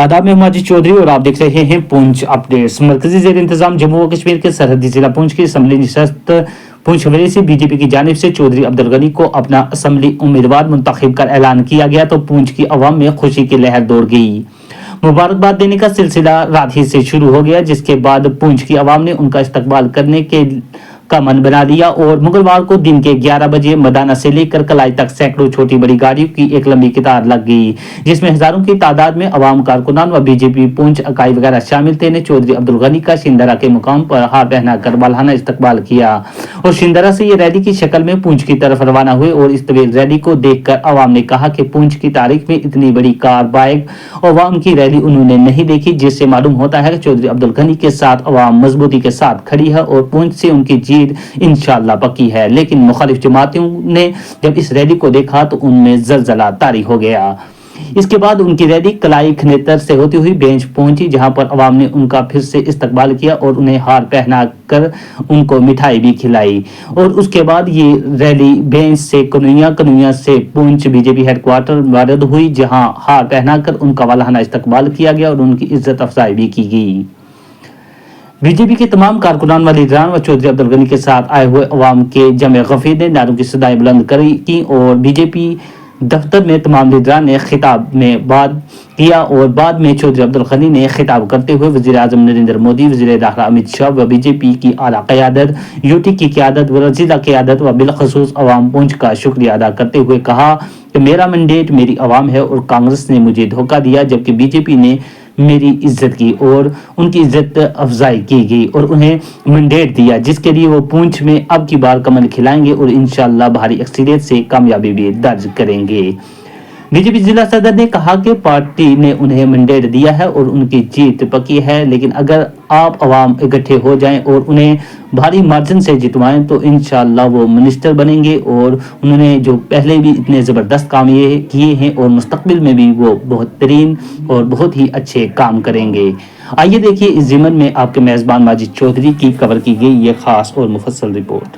आदाब में माजिद चौधरी और आप देख रहे हैं पूंछ अपडेट्स। मरकजी जेर इंतजाम जम्मू व कश्मीर के सरहदी जिला पूंछ की असम्बली नशस्त पूंछ हवेली से बीजेपी की जानिब से चौधरी अब्दुल गनी को अपना असम्बली उम्मीदवार मुंतखब कर ऐलान किया गया तो पूंछ की अवाम में खुशी की लहर दौड़ गई। मुबारकबाद देने का सिलसिला रात ही से शुरू हो गया, जिसके बाद पूंछ की अवाम ने उनका इस्तकबाल करने के का मन बना लिया और मंगलवार को दिन के 11 बजे मदाना से लेकर कलाई तक सैकड़ों छोटी बड़ी गाड़ियों की एक लंबी कतार लग गई, जिसमें हजारों की तादाद में अवाम कारकुनान व बीजेपी पूंछ इकाई वगैरह शामिल थे। ने चौधरी अब्दुल गनी का शिंदरा के मुकाम पर हार पहनाकर मौलाना इस्तकबाल किया और शिंदरा से ये रैली की शक्ल में पूंछ की तरफ रवाना हुए और इस तवील रैली को देखकर अवाम ने कहा कि पूंछ की तारीख में इतनी बड़ी कार बाइक अवाम की रैली उन्होंने नहीं देखी, जिससे मालूम होता है कि चौधरी अब्दुल गनी के साथ अवाम मजबूती के साथ खड़ी है और पूंछ से उनकी जीत इंशाअल्लाह पक्की है। लेकिन मुखालिफ जमातियों ने जब इस रैली को देखा तो उनमें जलजला तारी हो गया। इसके बाद उनकी रैली कलाई खनेतर से होती हुई बेंच पहुंची, जहां पर अवाम ने उनका फिर से इस्तकबाल किया और उन्हें हार पहना कर उनको मिठाई भी खिलाई। और उसके बाद ये रैली बेंच से कनुइया से पूंछ बीजेपी हेडक्वार्टर वारद हुई, जहां हार पहनाकर उनका वालाना इस्तकबाल किया गया और उनकी इज्जत अफजाई भी की गई। बीजेपी के तमाम कारकुनान व लीडरान व चौधरी अब्दुल गनी के साथ आए हुए अवाम के जमे गफीर ने नारों की सदाएं बुलंद की और बीजेपी दफ्तर में तमाम लीडरान ने खिताब में बात किया और बाद में चौधरी अब्दुल गनी ने खिताब करते हुए वज़ीर आज़म नरेंद्र मोदी, वज़ीर दाखिला अमित शाह व बीजेपी की आला क़यादत, यूटी की क़यादत व जिला क़यादत व बिलखसूस अवाम पूंछ का शुक्रिया अदा करते हुए कहा कि मेरा मैंडेट मेरी आवाम है और कांग्रेस ने मुझे धोखा दिया, जबकि बीजेपी ने मेरी इज्जत की और उनकी इज्जत अफजाई की गई और उन्हें मैंडेट दिया, जिसके लिए वो पूंछ में अब की बार कमल खिलाएंगे और इंशाअल्लाह भारी अक्सरियत से कामयाबी भी दर्ज करेंगे। बीजेपी जिला सदर ने कहा कि पार्टी ने उन्हें मैंडेट दिया है और उनकी जीत पक्की है, लेकिन अगर आप अवाम इकट्ठे हो जाएं और उन्हें भारी मार्जिन से जितवाएं तो इंशाअल्लाह वो मिनिस्टर बनेंगे और उन्होंने जो पहले भी इतने ज़बरदस्त काम ये किए हैं और मुस्तकबिल में भी वो बेहतरीन और बहुत ही अच्छे काम करेंगे। आइए देखिए इस ज़िमन में आपके मेज़बान माजिद चौधरी की कवर की गई ये खास और मुफस्सल रिपोर्ट।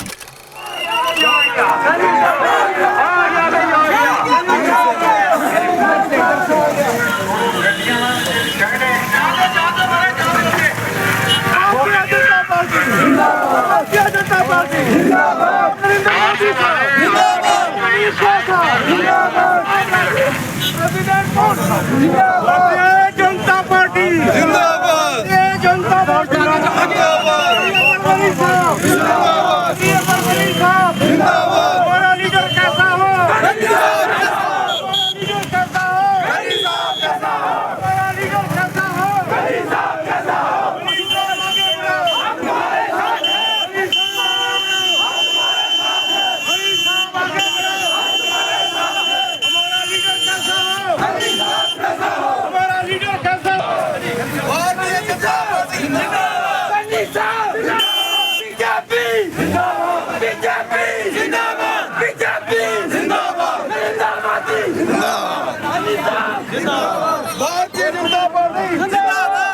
जनता पार्टी जिंदाबाद, जनता पार्टी जिंदाबाद। हमारा लीडर कैसा हो, लीडर कैसा हो, हमारा लीडर कैसा हो, भारतीय जनता पार्टी जिंदाबाद।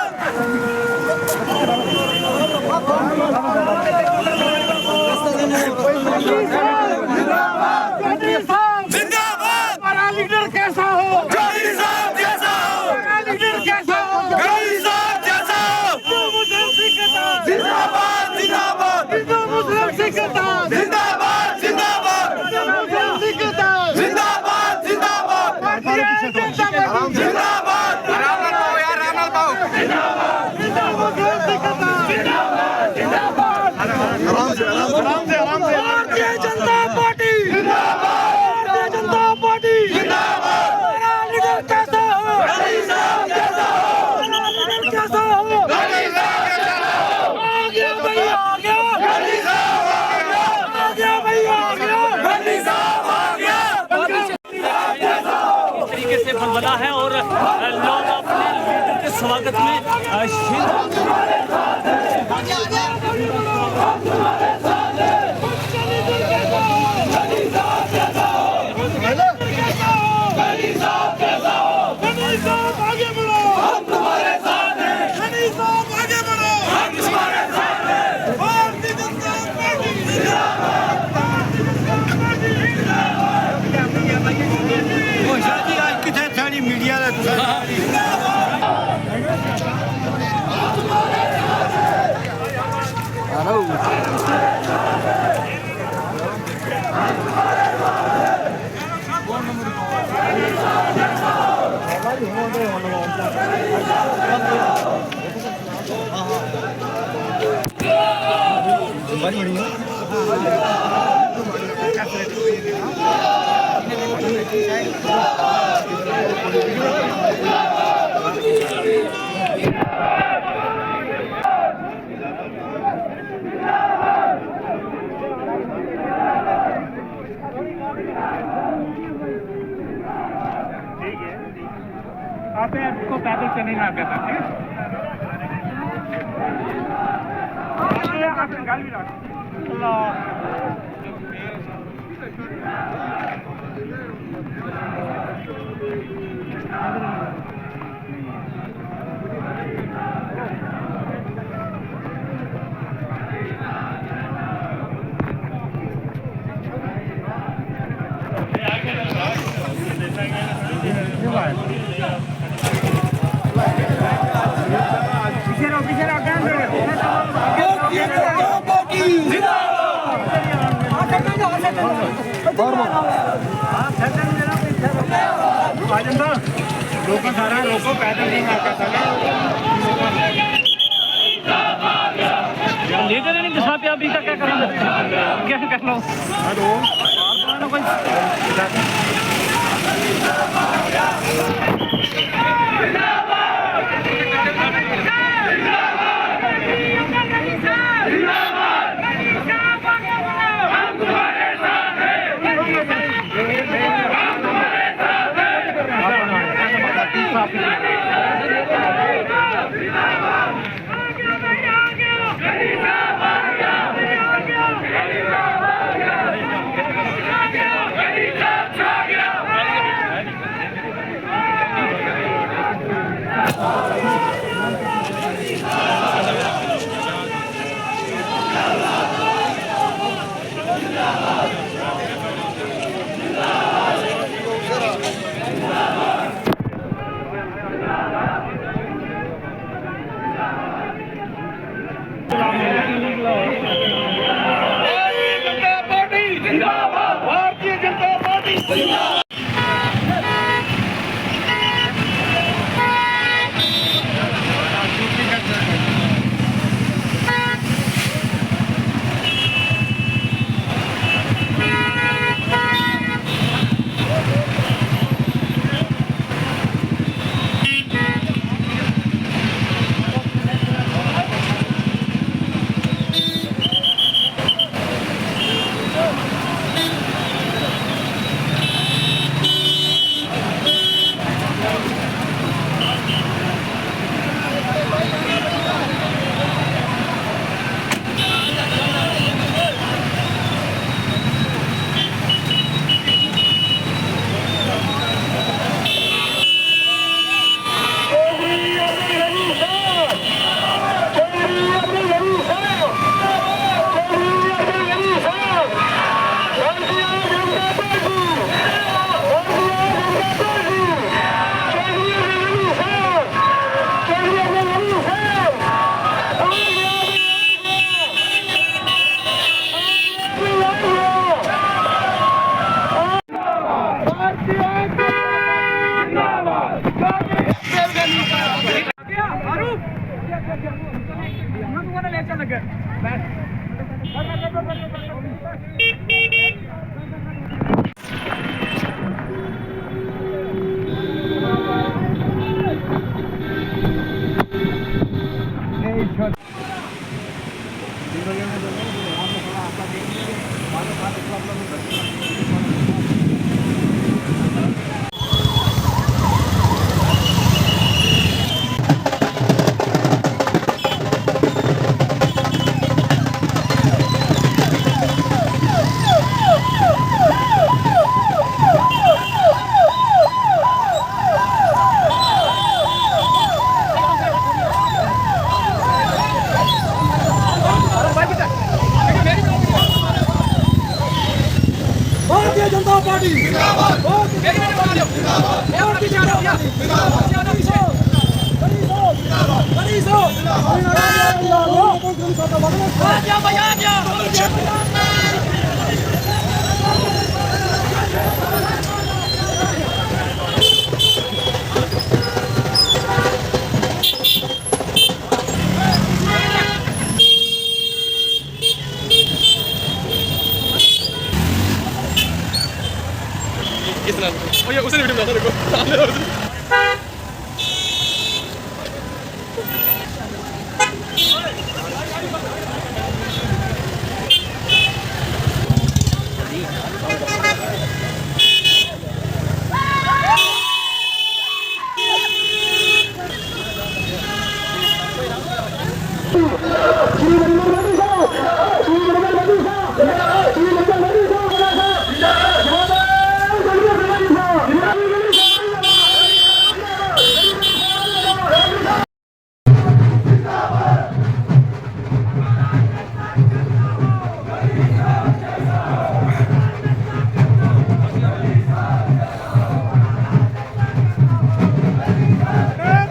हमारा लीडर कैसा हो, गनी साहब जैसा हो, लीडर कैसा हो, गनी साहब जैसा हो, मुस्लिम सिख जिंदाबाद जिंदाबाद, मुस्लिम सिख जिंदाबाद जिंदाबाद, मुस्लिम सिख जिंदाबाद जिंदाबाद, जिंदाबाद रामल भाव यार, रामल भाव जिंदाबाद जिंदाबाद, जिंदाबाद जिंदाबाद, आराम से भारतीय जनता पार्टी जिंदाबाद, भारतीय जनता पार्टी जिंदाबाद। हमारा लीडर कैसा हो, गनी साहब जैसा हो, लीडर कैसा हो, गनी साहब जैसा हो, आ गया भैया आ गया, गनी साहब आ गया भैया आ गया, गनी साहब आ गया। इस तरीके से बनबना है और लोग अपने लीडर के स्वागत में आगे बढ़ो, हम तुम्हारे साथ हैं, गनी साहब आगे बढ़ो, हम तुम्हारे साथ हैं, भारतीय जनता पार्टी जिंदाबाद, शादी आज कितने सारी मीडिया आपको पैदल चलने में आपके साथ लोगों सारा लोगों पैदल नहीं आकर लेकर नहीं दिखा पे अभी का क्या करना क्या कर लो हेलो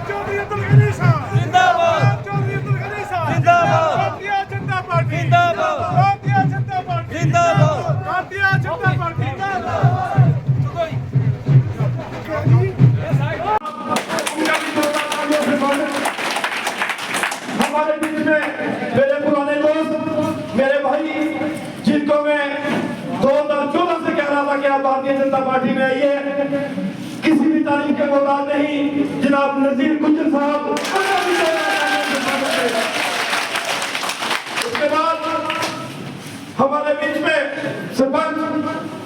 चौधरी अब्दुल गनी साहब जिंदाबाद। चौधरी अब्दुल गनी साहब जिंदाबाद। भारतीय जनता पार्टी जिंदाबाद। भारतीय जनता पार्टी जिंदाबाद। भारतीय जनता पार्टी हमारे बीच में मेरे पुराने दोस्त, मेरे भाई, जिनको मैं 2014 से कह रहा था कि आप भारतीय जनता पार्टी में आइए, किसी भी तारीख के मोहताज नहीं, जनाब नजीर गुज्जर साहब। उसके बाद हमारे बीच में सरपंच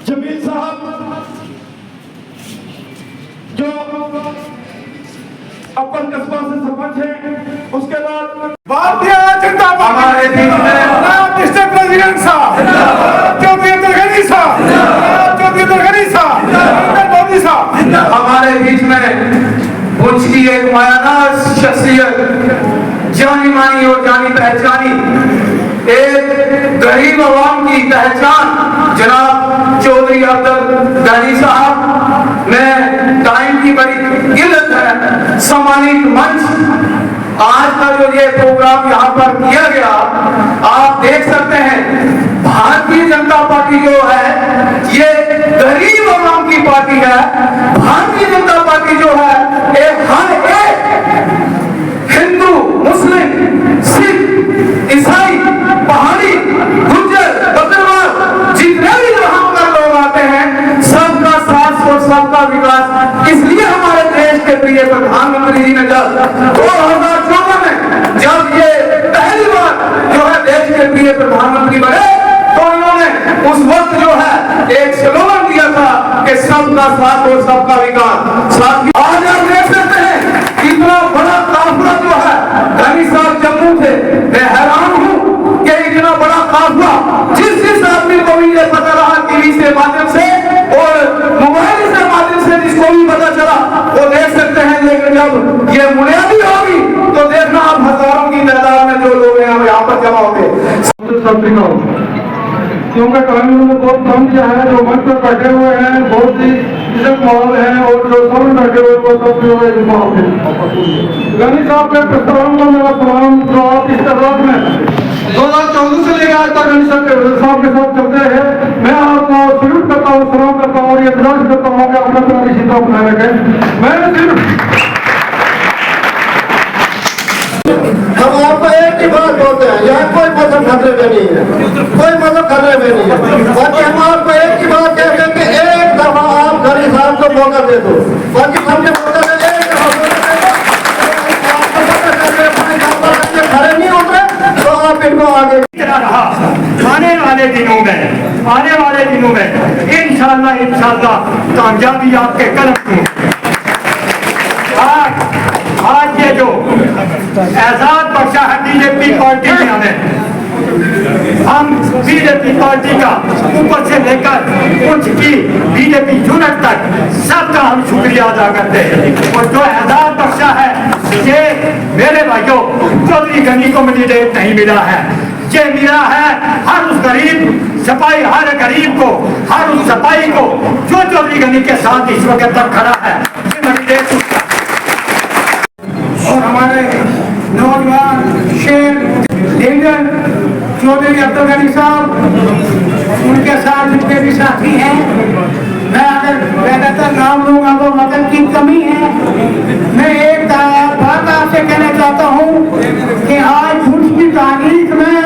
जमील साहब, जो अपन कस्बा से सरपंच है। उसके बाद भारतीय जनता हमारे बीच में डिस्ट्रिक्ट प्रेसिडेंट साहब चौधरी अब्दुल गनी साहब चौधरी अब्दुल गनी साहब मोदी साहब हमारे बीच में पुंछ की एक मायानाज शख्सियत, जानी मानी और जानी पहचानी, एक गरीब आवाम की पहचान, जनाब चौधरी अब्दुल गनी साहब। मैं टाइम की बड़ी किल्लत है, सम्मानित मंच, आज का जो ये प्रोग्राम यहाँ पर किया गया, आप देख सकते हैं भारतीय जनता पार्टी जो है ये गरीब आवाम की पार्टी है। भारतीय जनता पार्टी जो है हर एक हिंदू, मुस्लिम, सिख, ईसाई, पहाड़ी, गुज्जर, बकरवाल, जितने भी यहाँ पर लोग आते हैं, सबका साथ और सबका विकास। इसलिए हमारे देश के प्रिय प्रधानमंत्री जी ने जब 2014 में जब ये पहली बार जो है देश के प्रिय प्रधानमंत्री बने, तो इन्होंने उस वक्त जो है एक स्लोगन दिया था कि सबका साथ और सबका विकास। आज आप देख सकते हैं इतना बड़ा काफिला जो है, गनी साहब जम्मू थे, मैं हैरान हूँ कि इतना बड़ा काफिला जिस आदमी को भी ये पता रहा टीवी से माध्यम से और मोबाइल से माध्यम से जिसको भी पता चला वो देख सकते हैं। लेकिन जब ये बुनियादी होगी तो देखना आप हजारों की तादाद में जो लोग हैं यहाँ पर जमा होंगे। क्योंकि कानून ने बहुत कम किया है, जो मंच पर बैठे हुए हैं बहुत ही इज्जत माहौल है और जो सब बैठे हुए वो सब जो है गनी साहब के प्रस्तावों को मेरा सलाम, जो आप इस तरह में 2014 से लेकर आज तक गनी साहब के साथ चलते हैं। मैं आपको सल्यूट करता हूँ, सलाम करता हूँ और ये विश्वास करता हूँ कि अपना तरह इसी तरह बनाए रखें। मैं सिर्फ हम आपको एक ही बात बोलते हैं, यहाँ कोई मजहब खतरे में नहीं है, कोई मजहब खतरे में नहीं है। बाकी हम आपको एक ही बात कहते हैं कि एक दफा आप गनी साहब को मौका दे दो। बाकी सबके मौका दे, एक दफा खड़े नहीं उतरे तो आप इनको आगे रहा। आने वाले दिनों में इंशाअल्लाह कामयाबी आपके कदम में। आज ये जो एजाज बख्शा है बीजेपी पार्टी में, हम बीजेपी पार्टी का ऊपर से लेकर उच्च की बीजेपी यूनिट तक सबका हम शुक्रिया अदा करते हैं। और जो एजाज बख्शा है ये मेरे भाइयों चौधरी गनी को मैंडेट नहीं मिला है, ये मिला है हर उस गरीब सपाई, हर गरीब को, हर उस सपाई को जो चौधरी गनी के साथ इस वक्त तक खड़ा है। और हमारे नौजवान शेर लीडर चौधरी अब्दुल गनी साहब, उनके साथ जितने भी साथी हैं, मैं अगर ज्यादातर नाम लूंगा तो वक्त की कमी है। मैं एक बात आपसे कहना चाहता हूँ कि आज पुरुष की तारीख में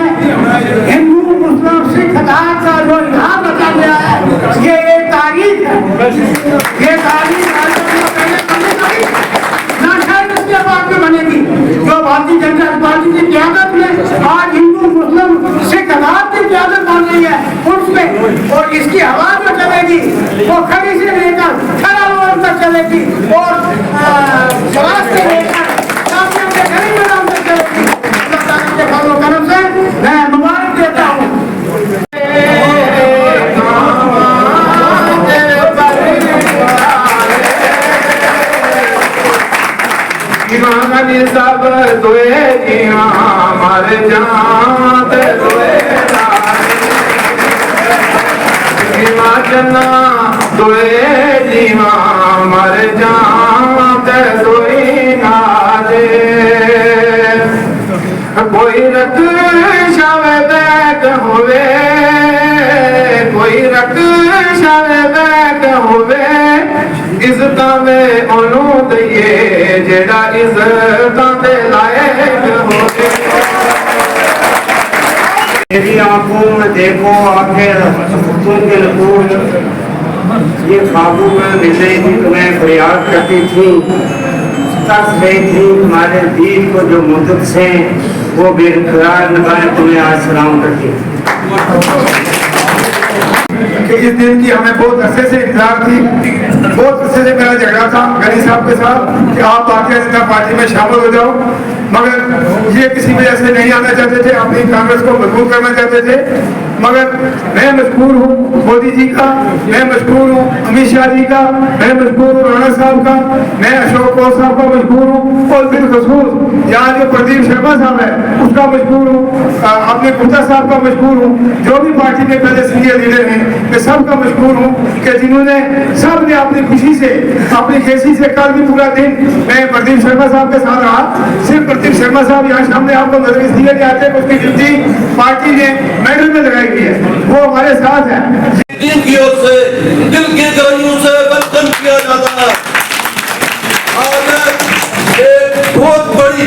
हिंदू, मुस्लिम, सिख का जो यहाँ बचा गया है, ये एक तारीख है। ये तारीख बनेगी जो भारतीय जनता पार्टी की क्यादत में आज हिंदू, मुस्लिम, सिख की क्यादत बन रही है उसमें, और इसकी आवाज में चलेगी, वो खड़ी से लेकर खड़ा रोड तक चलेगी और समाज से लेकर गरीब मैदान तक चलेगी। करम से गनी सब दुए जीवा मर जात दुए चन्ना दुए जीवा मर जात दुई नाजे कोई रख शावे बैक होवे कोई रख शावे बैक होवे इज्जतां में ओनू दईए जेड़ा इज्जतां दे लायक होवे मेरी आंखों में देखो आखिर तुम के लकूर ये ख्वाबों में मिल रही थी तुम्हें फरियाद करती थी तरस रही थी तुम्हारे दिल को जो मुद्दत से वो बेकरार निभाए तुम्हें आज सलाम करती कि इस दिन की हमें बहुत अरसे से इंतजार थी। बहुत अरसे से मेरा झगड़ा था गनी साहब के साथ कि आप भारतीय जनता पार्टी में शामिल हो जाओ, मगर ये किसी वजह से नहीं आना चाहते थे, अपनी कांग्रेस को मजबूत करना चाहते थे। मगर मैं मजबूर हूँ मोदी जी का, मैं मजबूर हूँ अमित शाह जी का, मैं मजबूर हूँ राणा साहब का, मैं अशोक कौर साहब का मजबूर हूँ और बिलखसूस यहाँ जो प्रदीप शर्मा साहब है उसका मजबूर हूँ, अपने गुप्ता साहब का मजबूर हूँ, जो भी पार्टी में पहले सीनियर लीडर हैं मैं सबका मजबूर हूँ कि जिन्होंने सब ने अपनी खुशी से अपनी खेती से कल भी पूरा दिन मैं प्रदीप शर्मा साहब के साथ रहा। सिर्फ प्रदीप शर्मा साहब यहाँ सामने आपको नजर इसलिए नहीं आते, उसकी गिनती पार्टी ने मेडल में लगाई हुई है, वो हमारे साथ है। दिल की ओर से दिल के गहराइयों से वेलकम किया जाता है। आज एक बहुत बड़ी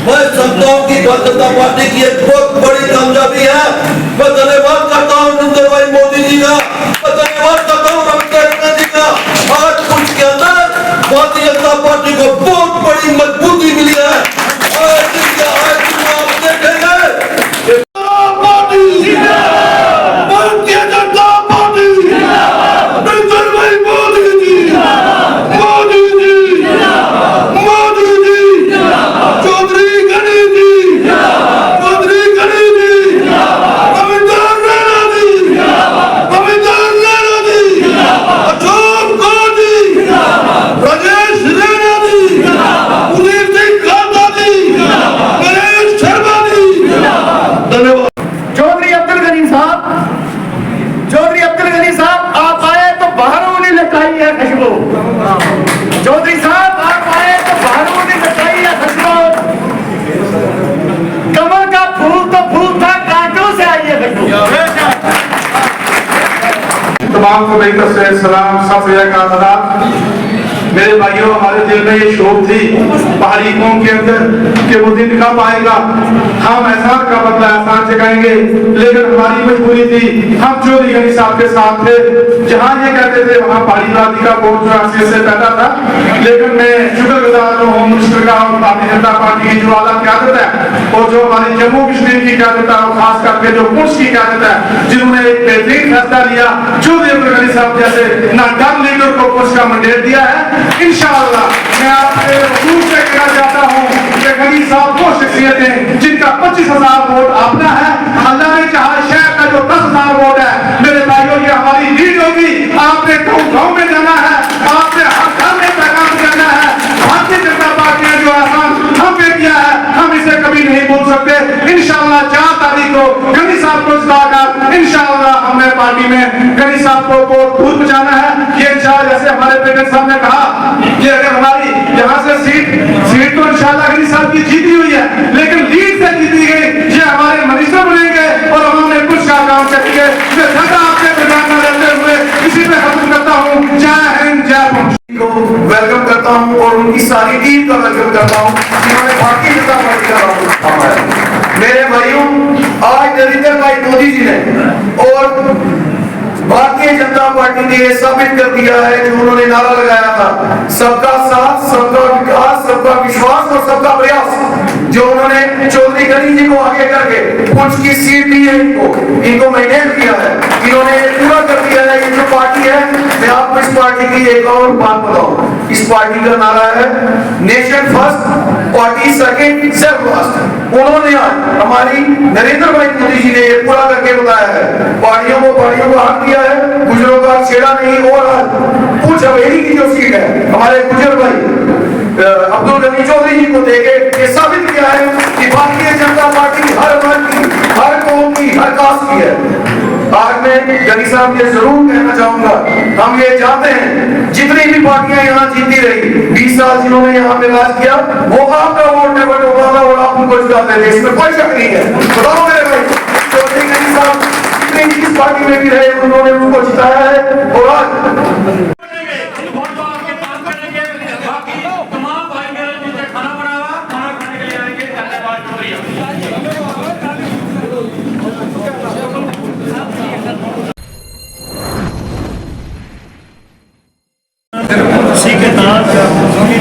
मैं समझता हूँ कि भारतीय जनता पार्टी की एक बहुत बड़ी कामयाबी है। मैं धन्यवाद करता हूँ नरेंद्र भाई मोदी जी का, मैं धन्यवाद करता हूँ रविंद्र जी का। आज पुंछ के अंदर भारतीय जनता पार्टी को बहुत बड़ी मजबूती मिली है। आज आप देखेंगे भारतीय जनता पार्टी नरेंद्र भाई मोदी जी मोदी जी मोदी जी चौधरी गनी जी चौधरी गनी जी रविंद्र रैना जी अशोक कौर जी राजेश रैना जी कुलदीप सिंह खालसा जी नरेश शर्मा जी धन्यवाद। चौधरी अब्दुल गनी साहब आप आए तो बाहरों ने लटाई है खुशबू। चौधरी साहब आप आए तो बाहरों ने लटाई है खुशबू। कमल का फूल तो फूल था, कांटों से आई है खुशबू। तमाम को मेरी तरफ से सलाम सत श्री अकाल। मेरे भाइयों, हमारे दिल में ये शोक थी पहाड़ी कौम के अंदर कि वो दिन कब आएगा, हम एहसान का बदला एहसान चुकाएंगे, लेकिन हमारी मजबूरी थी, हम चौधरी गनी साहब के साथ थे। जहाँ ये कहते थे वहाँ पहाड़ी वादी का बहुत से पैदा था, लेकिन मैं शुक्रगुजार हूँ होम मिनिस्टर का और भारतीय जनता पार्टी की जो आला क्यादत है और जो हमारी जम्मू कश्मीर की क्यादत है और खास करके जो पुंछ की क्यादत है, जिन्होंने एक बेहतरीन फैसला लिया चौधरी अब्दुल गनी साहब जैसे नाकाम लीडर को पुंछ का मंडेट दिया है। इंशाअल्लाह मैं आपसे दूर से कहना चाहता हूँ कि गनी साहब वो शख्सियत है जिनका 25,000 वोट अपना है। अल्लाह ने चाहा शहर का जो 10,000 वोट है, मेरे भाइयों ये हमारी लीड होगी। आपने गाँव में जाना है, आपने हर घर में पैगाम करना है। भारतीय जनता पार्टी ने जो एहसान हम पे किया है, हम इसे कभी नहीं भूल सकते। इंशाअल्लाह 4 तारीख को गनी साहब को जिताकर इंशाअल्लाह हमें पार्टी में गनी साहब को वोट खूब बचाना है। ये चार जैसे हमारे प्रेसिडेंट साहब ने कहा कि अगर हमारी यहाँ से सीट तो इंशाअल्लाह गनी साहब की जीती हुई है, लेकिन लीड से जीती गई, ये हमारे मिनिस्टर बनेंगे और हमने कुछ का काम करेंगे। मैं सदा आपके प्रधान में रहते हुए इसी में खत्म करता हूँ। जय हिंद जय पुंछ को वेलकम करता हूँ और उनकी सारी टीम का वेलकम करता हूँ जिन्होंने भारतीय जनता पार्टी का नाम है। मेरे भाइयों, आज नरेंद्र भाई मोदी जी ने और भारतीय जनता पार्टी ने यह साबित कर दिया है जो उन्होंने नारा लगाया था, सबका साथ, सबका विकास, सबका विश्वास और सबका प्रयास, जो उन्होंने चौधरी गनी जी को आगे करके पुंछ की सीट दी है, इनको मैंडेट किया है, इन्होंने पूरा कर दिया है। ये जो पार्टी है, मैं आपको इस पार्टी की एक और बात बताऊं, इस पार्टी का नारा है nation first, party second, self first. उन्होंने आज हमारी नरेंद्र भाई मोदी जी ने ये पूरा करके बताया है। पार्टियों को हक दिया है, गुजरों का छेड़ा नहीं। और आज पुंछ हवेली की जो सीट है, हमारे गुजर भाई अब्दुल गनी चौधरी जी को देके ये साबित किया है कि भारतीय जनता पार्टी हर वर्ग की, हर कौम की, हर कास्ट की है। आज मैं गनी साहब ये जरूर कहना चाहूंगा, हम ये चाहते हैं जितनी भी पार्टियां यहाँ जीती रही 20 साल जिन्होंने यहाँ पे राज किया, वो आपका वोट है, बट ओबामा और आप उनको जिताते थे, इसमें कोई शक नहीं है। बताओ मेरे भाई, चौधरी गनी साहब जितनी जिस पार्टी में भी रहे उन्होंने उनको जिताया है। और आज इसी के तहत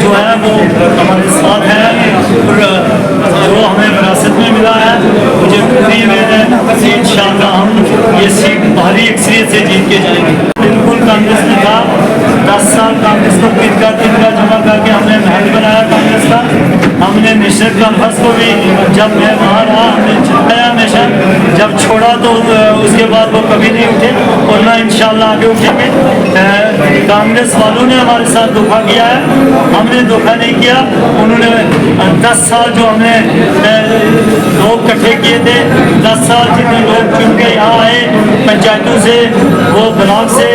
जो है वो हमारे साथ है और जो हमें विरासत में मिला है, मुझे पूरी उम्मीद है कि इंशाअल्लाह हम ये सीट भारी अक्सरियत से जीत के जाएंगे। बिल्कुल कांग्रेस ने था 10 साल कांग्रेस को तिनका जमा करके हमने महल बनाया कांग्रेस का। हमने मिश्र कॉन्फ्रेंस को भी जब मैं वहाँ रहा हमने जिताया हमेशा, जब छोड़ा तो उसके बाद वो कभी नहीं उठे और ना इंशाअल्लाह आगे उठेंगे। कांग्रेस वालों ने हमारे साथ धोखा किया है, हमने धोखा नहीं किया। उन्होंने 10 साल जो हमने लोग इकट्ठे किए थे, 10 साल जितने लोग चुन के यहाँ आए पंचायतों से, वो ब्लॉक से,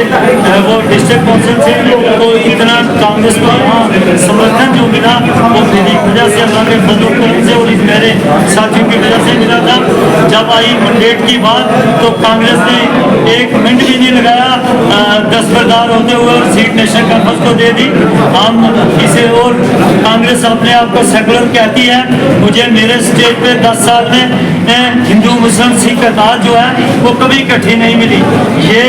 वो डिस्ट्रिक्ट काउंसिल से, तो इतना कांग्रेस को यहाँ समर्थन जो मिला वो मेरी वजह से, अल्लाह के फजल करम से और इस मेरे साथियों की वजह से मिला था। जब आई मैंडेट की बात तो कांग्रेस ने 1 मिनट भी नहीं लगाया, दस्तबरदार होते हुए और सीट नेशनल कॉन्फ्रेंस को दे दी। हम इसे और कांग्रेस अपने आप को सेकुलर कहती है। मुझे मेरे स्टेज पे 10 साल में हिंदू मुस्लिम सिख इत्तेहाद जो है वो कभी इकट्ठी नहीं मिली। ये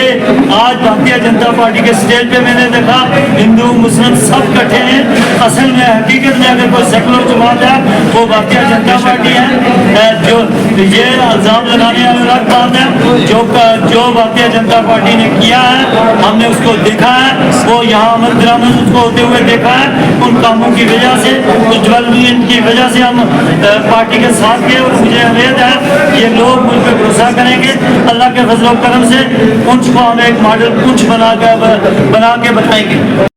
आज भारतीय जनता पार्टी के स्टेज पे मैंने देखा हिंदू मुस्लिम सब इकट्ठे हैं। असल में हकीकत में अगर कोई सेकुलर जमात है वो भारतीय जनता पार्टी है। जो ये इल्जाम लगाने वाली अलग बात है, जो भारतीय जनता पार्टी ने किया है हमने उसको देखा है, वो यहाँ अमल दरामद उसको होते हुए देखा है। उन कामों की वजह से, उस डेवलपमेंट की वजह से हम पार्टी के साथ गए और मुझे उम्मीद है ये लोग मुझ पर भरोसा करेंगे। अल्लाह के फजल करम से पुंछ को हम एक मॉडल पुंछ बना के बताएंगे।